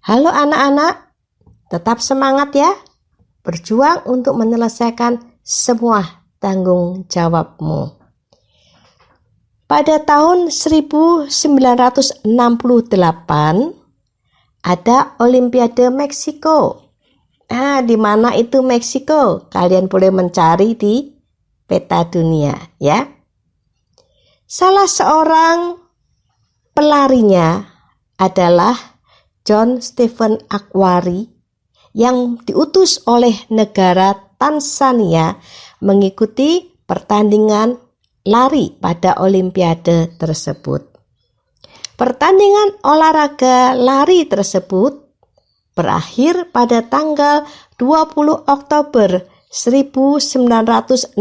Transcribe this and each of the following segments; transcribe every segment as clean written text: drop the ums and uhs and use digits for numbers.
Halo anak-anak, tetap semangat ya. Berjuang untuk menyelesaikan semua tanggung jawabmu. Pada tahun 1968 ada Olimpiade Meksiko. Di mana itu Meksiko? Kalian boleh mencari di peta dunia ya. Salah seorang pelarinya adalah John Stephen Akhwari yang diutus oleh negara Tanzania mengikuti pertandingan lari pada Olimpiade tersebut. Pertandingan olahraga lari tersebut berakhir pada tanggal 20 Oktober 1968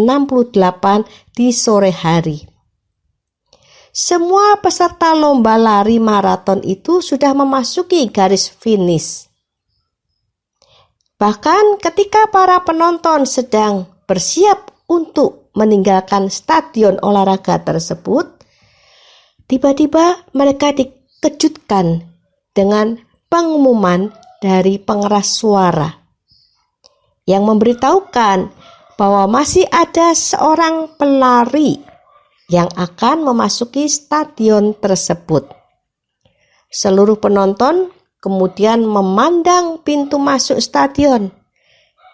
di sore hari. Semua peserta lomba lari maraton itu sudah memasuki garis finish. Bahkan ketika para penonton sedang bersiap untuk meninggalkan stadion olahraga tersebut, tiba-tiba mereka dikejutkan dengan pengumuman dari pengeras suara yang memberitahukan bahwa masih ada seorang pelari yang akan memasuki stadion tersebut. Seluruh penonton kemudian memandang pintu masuk stadion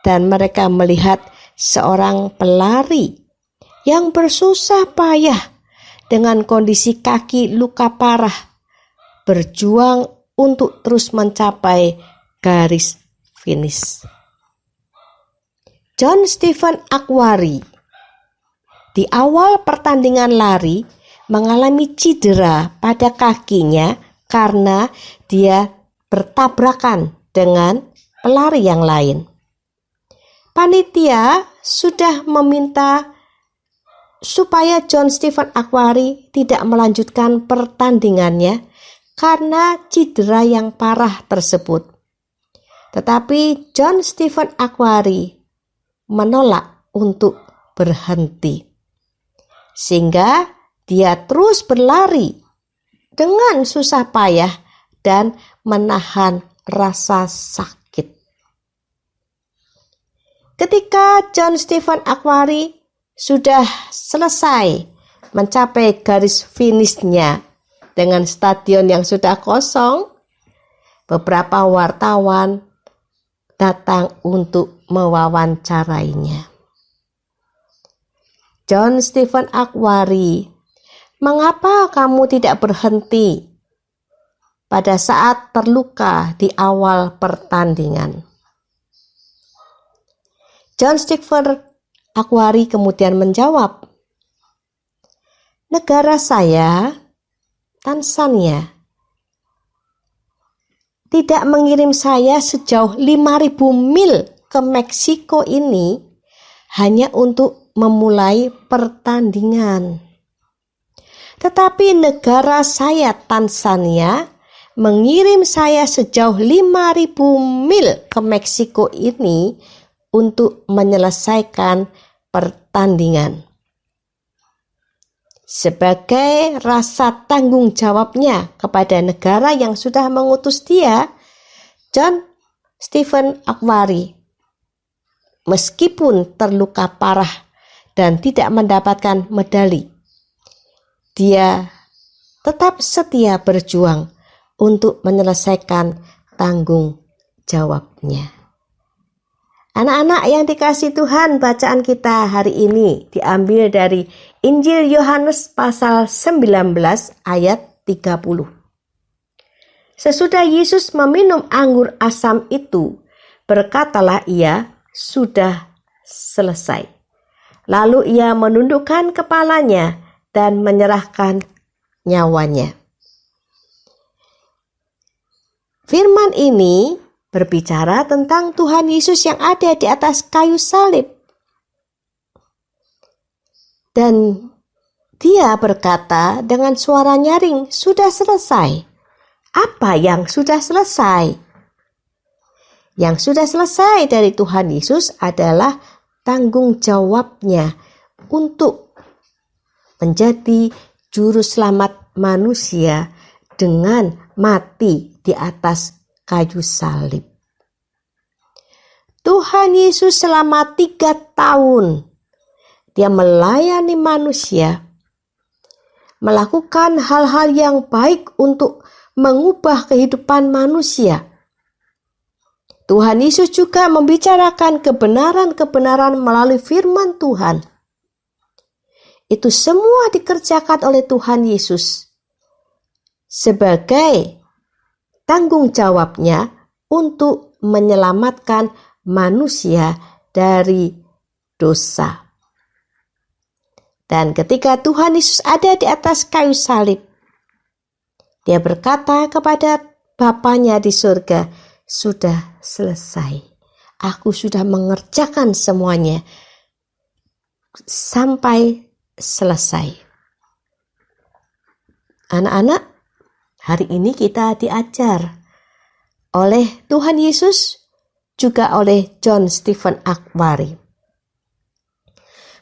dan mereka melihat seorang pelari yang bersusah payah dengan kondisi kaki luka parah berjuang untuk terus mencapai garis finish. John Stephen Akhwari di awal pertandingan lari mengalami cedera pada kakinya karena dia bertabrakan dengan pelari yang lain. Panitia sudah meminta supaya John Stephen Akhwari tidak melanjutkan pertandingannya karena cedera yang parah tersebut. Tetapi John Stephen Akhwari menolak untuk berhenti. Sehingga dia terus berlari dengan susah payah dan menahan rasa sakit. Ketika John Stephen Akhwari sudah selesai mencapai garis finishnya dengan stadion yang sudah kosong, beberapa wartawan datang untuk mewawancarainya. John Stephen Akhwari, mengapa kamu tidak berhenti pada saat terluka di awal pertandingan? John Stephen Akhwari kemudian menjawab, negara saya, Tanzania, tidak mengirim saya sejauh 5.000 mil ke Meksiko ini hanya untuk memulai pertandingan. Tetapi negara saya, Tanzania, mengirim saya sejauh 5.000 mil ke Meksiko ini untuk menyelesaikan pertandingan. Sebagai rasa tanggung jawabnya kepada negara yang sudah mengutus dia, John Stephen Akhwari, meskipun terluka parah dan tidak mendapatkan medali, dia tetap setia berjuang untuk menyelesaikan tanggung jawabnya. Anak-anak yang dikasihi Tuhan, bacaan kita hari ini diambil dari Injil Yohanes pasal 19 ayat 30. Sesudah Yesus meminum anggur asam itu, berkatalah ia, sudah selesai. Lalu ia menundukkan kepalanya dan menyerahkan nyawanya. Firman ini berbicara tentang Tuhan Yesus yang ada di atas kayu salib. Dan dia berkata dengan suara nyaring, sudah selesai. Apa yang sudah selesai? Yang sudah selesai dari Tuhan Yesus adalah tanggung jawabnya untuk menjadi juru selamat manusia dengan mati di atas kayu salib. Tuhan Yesus selama 3 tahun dia melayani manusia, melakukan hal-hal yang baik untuk mengubah kehidupan manusia. Tuhan Yesus juga membicarakan kebenaran-kebenaran melalui firman Tuhan. Itu semua dikerjakan oleh Tuhan Yesus sebagai tanggung jawabnya untuk menyelamatkan manusia dari dosa. Dan ketika Tuhan Yesus ada di atas kayu salib, dia berkata kepada Bapanya di surga, "Sudah selesai. Aku sudah mengerjakan semuanya sampai selesai." Anak-anak, hari ini kita diajar oleh Tuhan Yesus, juga oleh John Stephen Akhwari,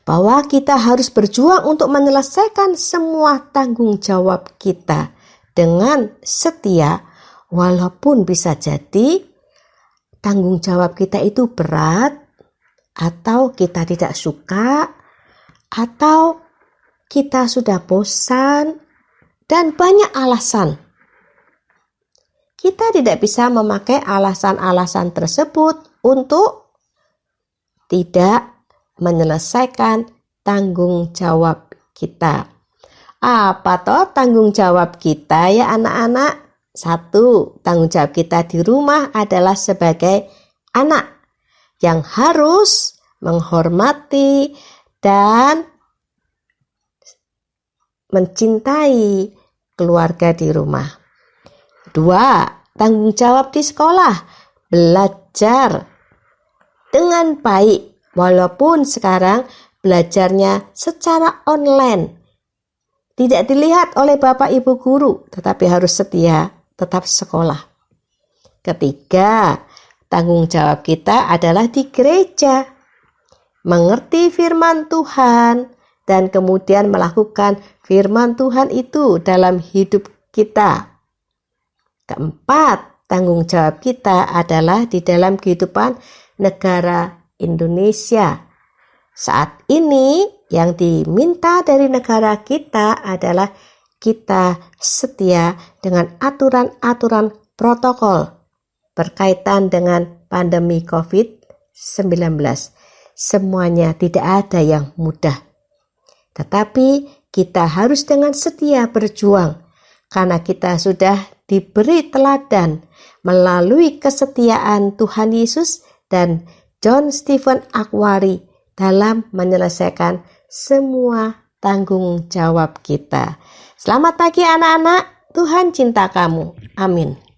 bahwa kita harus berjuang untuk menyelesaikan semua tanggung jawab kita dengan setia, walaupun bisa jadi tanggung jawab kita itu berat, atau kita tidak suka, atau kita sudah bosan, dan banyak alasan. Kita tidak bisa memakai alasan-alasan tersebut untuk tidak menyelesaikan tanggung jawab kita. Apa toh tanggung jawab kita ya anak-anak? 1, tanggung jawab kita di rumah adalah sebagai anak yang harus menghormati dan mencintai keluarga di rumah. 2, tanggung jawab di sekolah, belajar dengan baik, walaupun sekarang belajarnya secara online. Tidak dilihat oleh Bapak Ibu guru, tetapi harus setia tetap sekolah. 3, tanggung jawab kita adalah di gereja. Mengerti firman Tuhan dan kemudian melakukan firman Tuhan itu dalam hidup kita. 4, tanggung jawab kita adalah di dalam kehidupan negara Indonesia. Saat ini yang diminta dari negara kita adalah kita setia dengan aturan-aturan protokol berkaitan dengan pandemi COVID-19. Semuanya tidak ada yang mudah. Tetapi kita harus dengan setia berjuang karena kita sudah diberi teladan melalui kesetiaan Tuhan Yesus dan John Stephen Akhwari dalam menyelesaikan semua tanggung jawab kita. Selamat pagi anak-anak, Tuhan cinta kamu. Amin.